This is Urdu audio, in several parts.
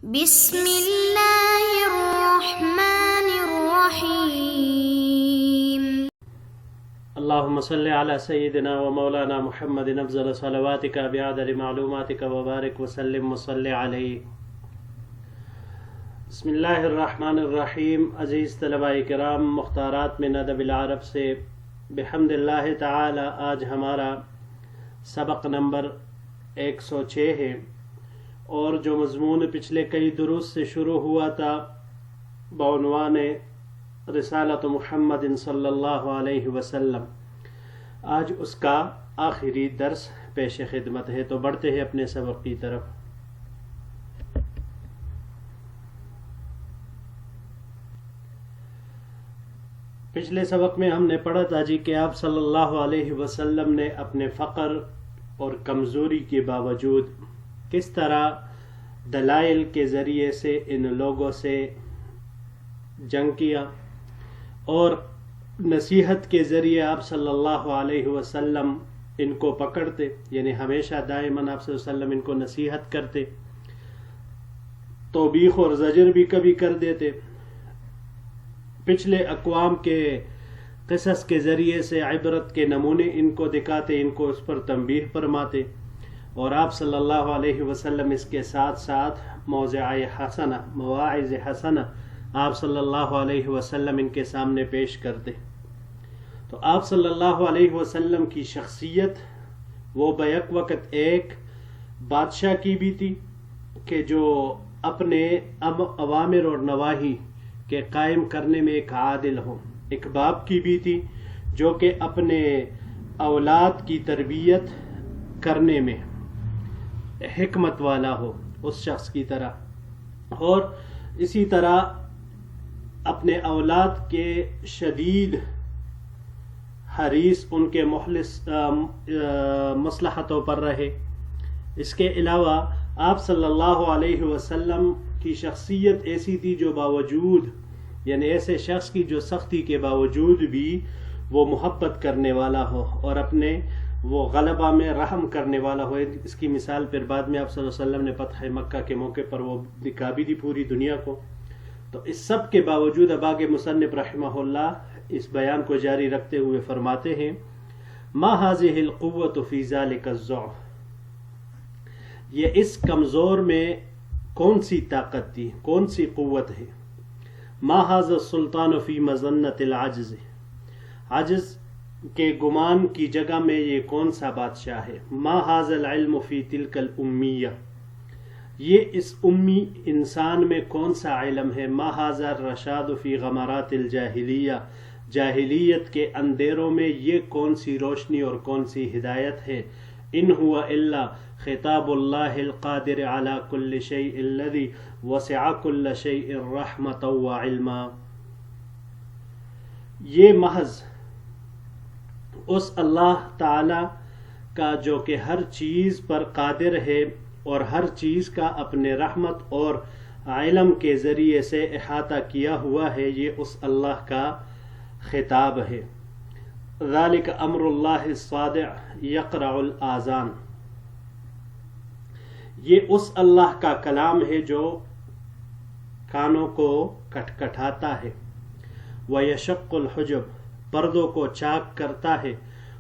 بسم اللہ الرحمن الرحیم۔ اللهم صل على سيدنا ومولانا محمد افضل صلواتك بعدد معلوماتك وبارك وسلم وصل عليه۔ بسم اللہ الرحمن الرحیم۔ عزیز طلباء کرام، مختارات من ادب العرب سے بحمد اللہ تعالی آج ہمارا سبق نمبر 106 ہے، اور جو مضمون پچھلے کئی دروس سے شروع ہوا تھا بعنوان رسالۃ محمد صلی اللہ علیہ وسلم، آج اس کا آخری درس پیش خدمت ہے۔ تو بڑھتے ہیں اپنے سبق کی طرف۔ پچھلے سبق میں ہم نے پڑھا تھا جی کہ آپ صلی اللہ علیہ وسلم نے اپنے فقر اور کمزوری کے باوجود کس طرح دلائل کے ذریعے سے ان لوگوں سے جنگ کیا، اور نصیحت کے ذریعے آپ صلی اللہ علیہ وسلم ان کو پکڑتے، یعنی ہمیشہ دائماً آپ صلی اللہ علیہ وسلم ان کو نصیحت کرتے، توبیخ اور زجر بھی کبھی کر دیتے، پچھلے اقوام کے قصص کے ذریعے سے عبرت کے نمونے ان کو دکھاتے، ان کو اس پر تنبیہ فرماتے، اور آپ صلی اللہ علیہ وسلم اس کے ساتھ ساتھ مواعظ حسنہ آپ صلی اللہ علیہ وسلم ان کے سامنے پیش کرتے۔ تو آپ صلی اللہ علیہ وسلم کی شخصیت وہ بیک وقت ایک بادشاہ کی بھی تھی کہ جو اپنے اوامر اور نواہی کے قائم کرنے میں ایک عادل ہو، ایک باپ کی بھی تھی جو کہ اپنے اولاد کی تربیت کرنے میں حکمت والا ہو اس شخص کی طرح، اور اسی طرح اپنے اولاد کے شدید حریص، ان کے مخلص مصلحتوں پر رہے۔ اس کے علاوہ آپ صلی اللہ علیہ وسلم کی شخصیت ایسی تھی جو باوجود، یعنی ایسے شخص کی جو سختی کے باوجود بھی وہ محبت کرنے والا ہو اور اپنے وہ غلبہ میں رحم کرنے والا ہو۔ اس کی مثال پھر بعد میں آپ صلی اللہ علیہ وسلم نے فتح مکہ کے موقع پر وہ دکھا بھی دی پوری دنیا کو۔ تو اس سب کے باوجود اب آگے مصنف رحمہ اللہ اس بیان کو جاری رکھتے ہوئے فرماتے ہیں، ما هذه القوة في ذلك الضعف، یہ اس کمزور میں کون سی طاقت تھی، کون سی قوت ہے۔ ما هذا السلطان في مظنة العجز، عجز کے گمان کی جگہ میں یہ کون سا بادشاہ ہے۔ ما هذا العلم في تلك الأمیہ، یہ اس امی انسان میں کون سا علم ہے۔ ما هذا الرشاد في غمرات الجاہلیہ، جاہلیت کے اندھیروں میں یہ کون سی روشنی اور کون سی ہدایت ہے۔ ان هو الا خطاب اللہ القادر على كل شيء الذي وسع كل شيء رحمة وعلما، یہ محض اس اللہ تعالی کا جو کہ ہر چیز پر قادر ہے اور ہر چیز کا اپنے رحمت اور علم کے ذریعے سے احاطہ کیا ہوا ہے، یہ اس اللہ کا خطاب ہے۔ ذالک امر اللہ الصادع یقرع الاذان، یہ اس اللہ کا کلام ہے جو کانوں کو کٹکھٹاتا ہے۔ ویشق الحجب، پردوں کو چاک کرتا ہے۔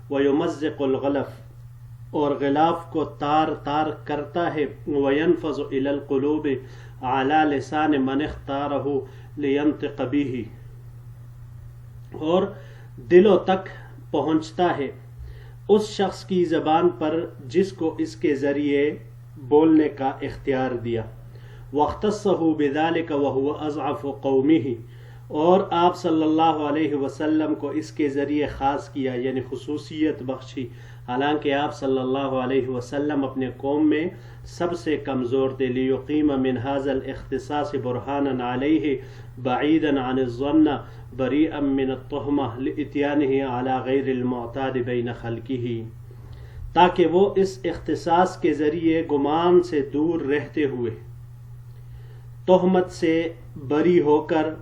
ویمزق الغلف، اور غلاف کو تار تار کرتا ہے۔ وینفذ الی القلوب علی لسان من اختارہ لینطق بہ، اور دلوں تک پہنچتا ہے اس شخص کی زبان پر جس کو اس کے ذریعے بولنے کا اختیار دیا۔ واختصہ بذلک وہو اضعف قومہ، اور آپ صلی اللہ علیہ وسلم کو اس کے ذریعے خاص کیا، یعنی خصوصیت بخشی، حالانکہ آپ صلی اللہ علیہ وسلم اپنے قوم میں سب سے کمزور تھے۔ لیقیم من ھذا الاختصاص برہانا علیہ بعیدا عن الظن بریئا من التہمہ لاتیانہ علی غیر المعتاد بین خلقہ، تاکہ وہ اس اختصاص کے ذریعے گمان سے دور رہتے ہوئے تہمت سے بری ہو کر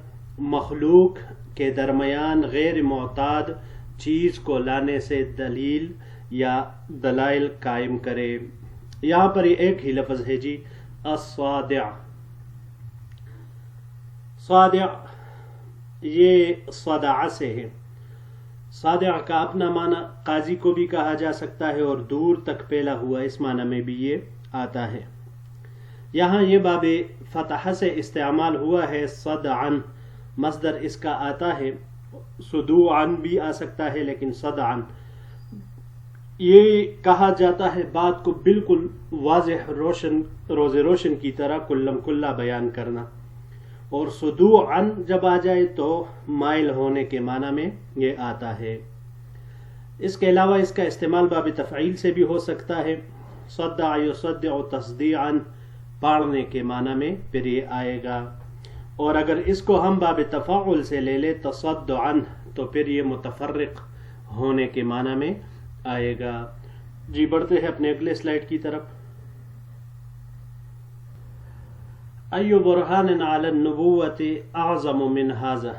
مخلوق کے درمیان غیر معتاد چیز کو لانے سے دلیل یا دلائل قائم کرے۔ یہاں پر ایک ہی لفظ ہے جی، الصادع، صادع یہ صدع سے ہے. صادع کا اپنا معنی قاضی کو بھی کہا جا سکتا ہے اور دور تک پھیلا ہوا اس معنی میں بھی یہ آتا ہے. یہاں یہ باب فتح سے استعمال ہوا ہے. صدعا مصدر اس کا آتا ہے، صدوعا بھی آ سکتا ہے، لیکن صدعا یہ کہا جاتا ہے بات کو بالکل واضح روشن کی طرح کلم کلا بیان کرنا. اور صدوعا جب آ جائے تو مائل ہونے کے معنی میں یہ آتا ہے. اس کے علاوہ اس کا استعمال باب تفعیل سے بھی ہو سکتا ہے. صدع یصدع تصدیعا پاڑنے کے معنی میں پھر یہ آئے گا. اور اگر اس کو ہم باب تفاعل سے لے لے تصدعا تو پھر یہ متفرق ہونے کے معنی میں آئے گا. جی بڑھتے ہیں اپنے اگلے سلائیڈ کی طرف. ایو برہان علی النبوت اعظم من ھذا،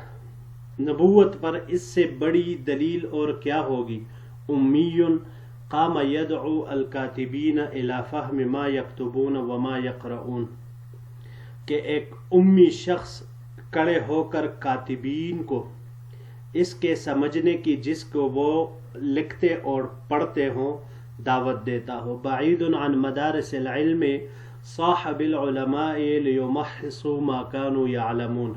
نبوت پر اس سے بڑی دلیل اور کیا ہوگی. امی قام يدعو الکاتبین الی فہم ما یکتبون وما یقرؤون، کہ ایک امی شخص کڑے ہو کر کاتبین کو اس کے سمجھنے کی جس کو وہ لکھتے اور پڑھتے ہوں دعوت دیتا ہو. بعید عن مدارس العلم صاحب العلماء لیمحصوا ما كانوا يعلمون،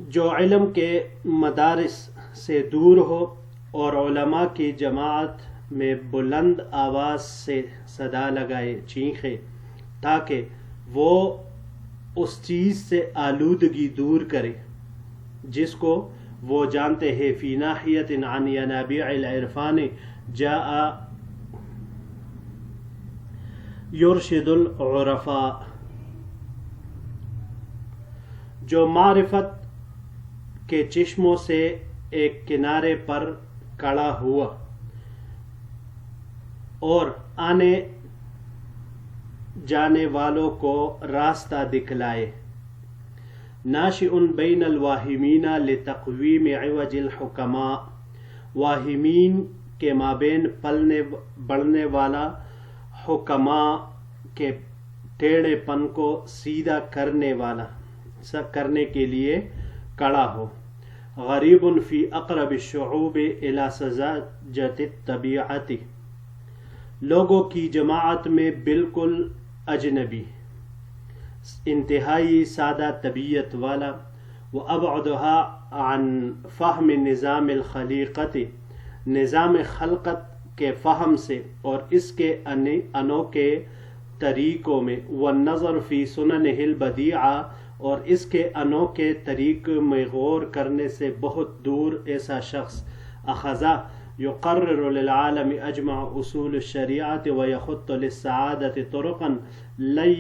جو علم کے مدارس سے دور ہو اور علماء کی جماعت میں بلند آواز سے صدا لگائے، چیخے، تاکہ وہ اس چیز سے آلودگی دور کرے جس کو وہ جانتے ہیں. فی ناحیت عن ینابیع العرفان جاء یرشد العرفاء، جو معرفت کے چشموں سے ایک کنارے پر کھڑا ہوا اور آنے جانے والوں کو راستہ دکھلائے. ناشئ بین الواہمین لتقویم عوج الحکماء، واہمین کے مابین پلنے بڑھنے والا حکماء کے ٹیڑھے پن کو سیدھا کرنے کے لیے کھڑا ہو. غریب فی اقرب الشعوب الی سذاجۃ الطبیعۃ، لوگوں کی جماعت میں بالکل اجنبی، انتہائی سادہ طبیعت والا. وابعدها عن فہم نظام الخلیقۃ، نظام خلقت کے فہم سے اور اس کے انوکھے طریقوں میں. والنظر فی سننہ البدیعہ، اور اس کے انوکھے طریقے میں غور کرنے سے بہت دور ایسا شخص. اخذا یقرر للعالم اجمع اصول الشریعت ویخط للسعادت طرقا لن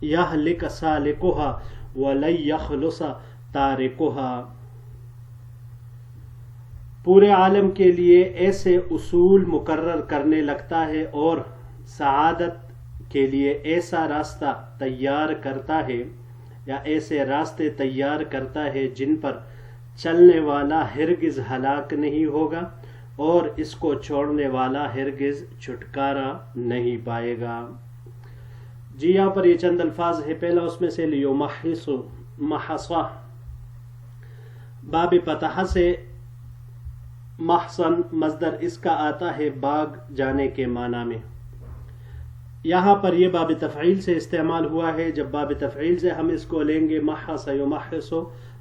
یہلک سالکها ولن یخلص تارکها، پورے عالم کے لیے ایسے اصول مقرر کرنے لگتا ہے اور سعادت کے لیے ایسا راستہ تیار کرتا ہے یا ایسے راستے تیار کرتا ہے جن پر چلنے والا ہرگز ہلاک نہیں ہوگا اور اس کو چھوڑنے والا ہرگز چھٹکارا نہیں پائے گا. جی یہاں پر یہ چند الفاظ ہے. پہلا اس میں سے لیمحص، محصہ باب فتح سے محصن مصدر اس کا آتا ہے باغ جانے کے معنی میں. یہاں پر یہ باب تفعیل سے استعمال ہوا ہے. جب باب تفعیل سے ہم اس کو لیں گے محص یمحص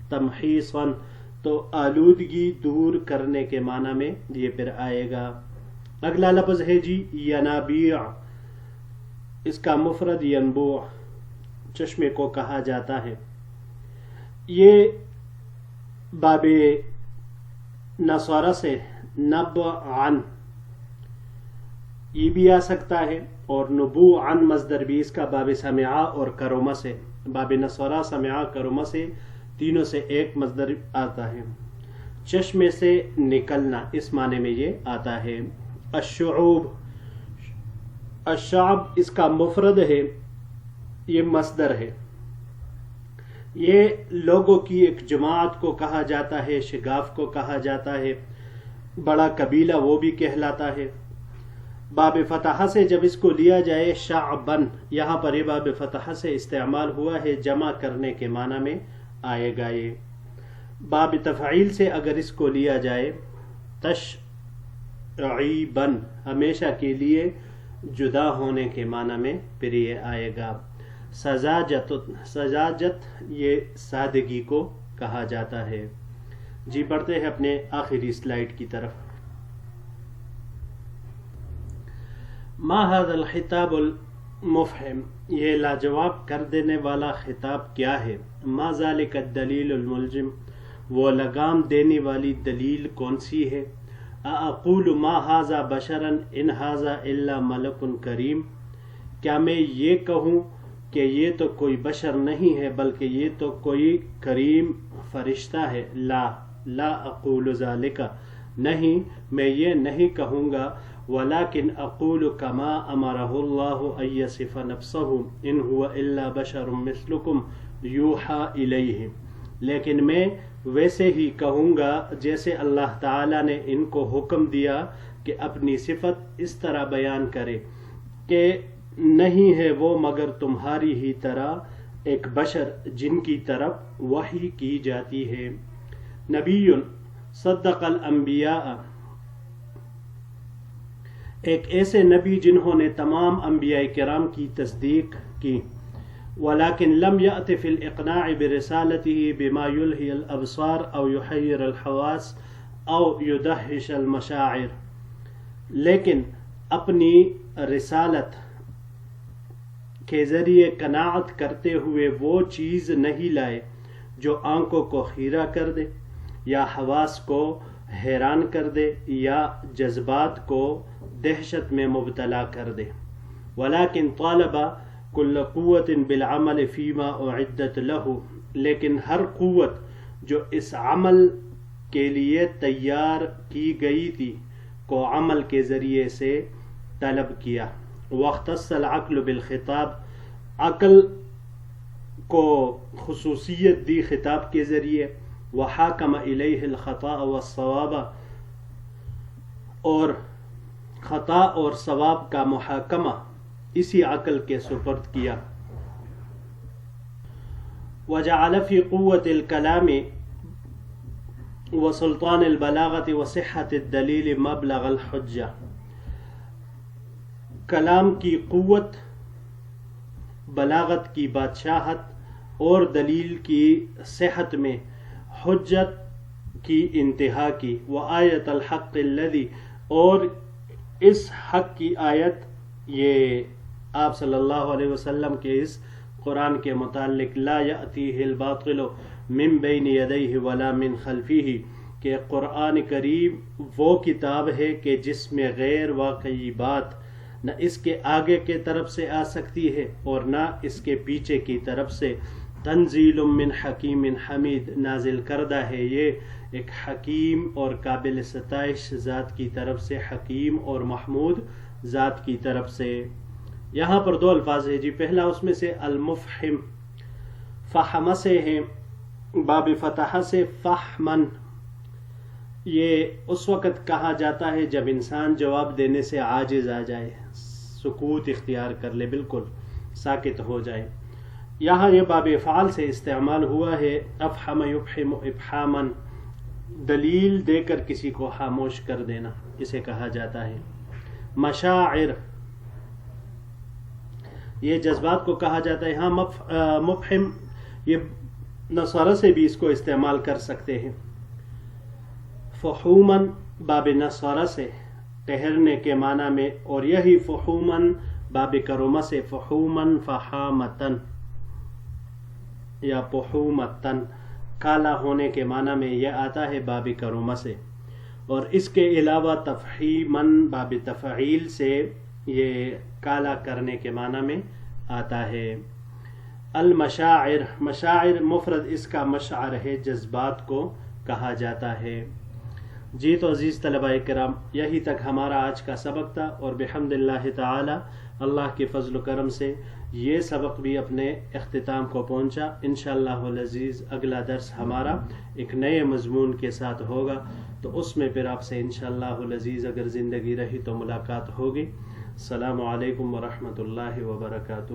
تمحیصا تو آلودگی دور کرنے کے معنی میں یہ پھر آئے گا. اگلا لفظ ہے جی ینابیع، اس کا مفرد ینبوع، چشمے کو کہا جاتا ہے. یہ باب نصارہ سے نبعن یہ بھی آ سکتا ہے اور نبوعن مصدر بھی اس کا باب سمعہ اور کرمہ سے، باب نصارہ سمعہ کرمہ سے تینوں سے ایک مصدر آتا ہے. چشمے سے نکلنا اس معنی میں یہ آتا ہے. الشعوب، الشعب اس کا مفرد ہے، یہ مصدر ہے. یہ لوگوں کی ایک جماعت کو کہا جاتا ہے، شگاف کو کہا جاتا ہے، بڑا قبیلہ وہ بھی کہلاتا ہے. باب فتح سے جب اس کو لیا جائے شعبن، یہاں پر یہ باب فتح سے استعمال ہوا ہے جمع کرنے کے معنی میں آئے گا یہ. باب تفعیل سے اگر اس کو لیا جائے تشعیبن، ہمیشہ کے لیے جدا ہونے کے معنی میں پھر یہ آئے گا. سجاجت یہ سادگی کو کہا جاتا ہے. جی پڑھتے ہیں اپنے آخری سلائیڈ کی طرف. ما هذا الخطاب المفہم، یہ لاجواب کر دینے والا خطاب کیا ہے. ما ذلك الدلیل الملزم، وہ لگام دینے والی دلیل کون سی ہے. اقول ما هذا بشرا ان هذا الا ملک کریم، کیا میں یہ کہوں کہ یہ تو کوئی بشر نہیں ہے بلکہ یہ تو کوئی کریم فرشتہ ہے. لا اقول ذلك، نہیں میں یہ نہیں کہوں گا. ولكن اقول كما امره الله ان يصف نفسه ان هو الا بشر مثلكم يوحى اليه، لیکن میں ویسے ہی کہوں گا جیسے اللہ تعالی نے ان کو حکم دیا کہ اپنی صفت اس طرح بیان کرے کہ نہیں ہے وہ مگر تمہاری ہی طرح ایک بشر جن کی طرف وحی کی جاتی ہے. نبی صدق الانبیاء، ایک ایسے نبی جنہوں نے تمام انبیاء کرام کی تصدیق کی. ولیکن لم یأت فی الاقناع برسالته بما یلہی الابصار او یحیر الحواس او یدہش المشاعر، لیکن اپنی رسالت کے ذریعے قناعت کرتے ہوئے وہ چیز نہیں لائے جو آنکھوں کو خیرہ کر دے یا حواس کو حیران کر دے یا جذبات کو دہشت میں مبتلا کر دے. ولیکن طالب کل قوت بالعمل فیما اعدت له، لیکن ہر قوت جو اس عمل کے لیے تیار کی گئی تھی کو عمل کے ذریعے سے طلب کیا. واختص العقل بالخطاب، عقل کو خصوصیت دی خطاب کے ذریعے. وحاکم الیہ الخطاء والصواب، اور خطا اور ثواب کا محاکمہ اسی عقل کے سپرد کیا. وجعل فی قوت الکلام وسلطان البلاغت وصحت الدلیل مبلغ الحجہ، کلام کی قوت، بلاغت کی بادشاہت اور دلیل کی صحت میں حجت کی انتہا کی. وآیت الحق الذی، اور اس حق کی آیت، یہ آپ صلی اللہ علیہ وسلم کے اس قرآن کے متعلق، لا یأتیہ الباطل من بین یدیہ ولا من خلفہ، کہ قرآن کریم وہ کتاب ہے کہ جس میں غیر واقعی بات نہ اس کے آگے کے طرف سے آ سکتی ہے اور نہ اس کے پیچھے کی طرف سے. تنزیل من حکیم حمید، نازل کردہ ہے یہ ایک حکیم اور قابل ستائش ذات کی طرف سے، حکیم اور محمود ذات کی طرف سے. یہاں پر دو الفاظ ہیں جی. پہلا اس میں سے المفہم، فہم سے ہیں، باب فتح سے فہمن. یہ اس وقت کہا جاتا ہے جب انسان جواب دینے سے عاجز آ جائے، سکوت اختیار کر لے، بالکل ساکت ہو جائے. یہاں یہ باب افعال سے استعمال ہوا ہے. افہم یفہم افہامن، دلیل دے کر کسی کو خاموش کر دینا، اسے کہا جاتا ہے. مشاعر، یہ جذبات کو کہا جاتا ہے. ہاں مفہم، یہ نصارہ سے بھی اس کو استعمال کر سکتے ہیں. فحومن باب نصارہ سے ٹہرنے کے معنی میں، اور یہی فحومن باب کرومہ سے فحومن فحامتن یا فحومتن، کالا ہونے کے معنی میں یہ آتا ہے باب کرومہ سے. اور اس کے علاوہ تفحیمن باب تفعیل سے یہ کالا کرنے کے معنی میں آتا ہے. المشاعر، مشاعر مفرد اس کا مشعر ہے، جذبات کو کہا جاتا ہے. جی تو عزیز طلباء کرام، یہی تک ہمارا آج کا سبق تھا، اور بحمد اللہ تعالی، اللہ کے فضل و کرم سے یہ سبق بھی اپنے اختتام کو پہنچا. انشاءاللہ العزیز اگلا درس ہمارا ایک نئے مضمون کے ساتھ ہوگا. تو اس میں پھر آپ سے انشاءاللہ العزیز اگر زندگی رہی تو ملاقات ہوگی. السلام علیکم ورحمۃ اللہ وبرکاتہ.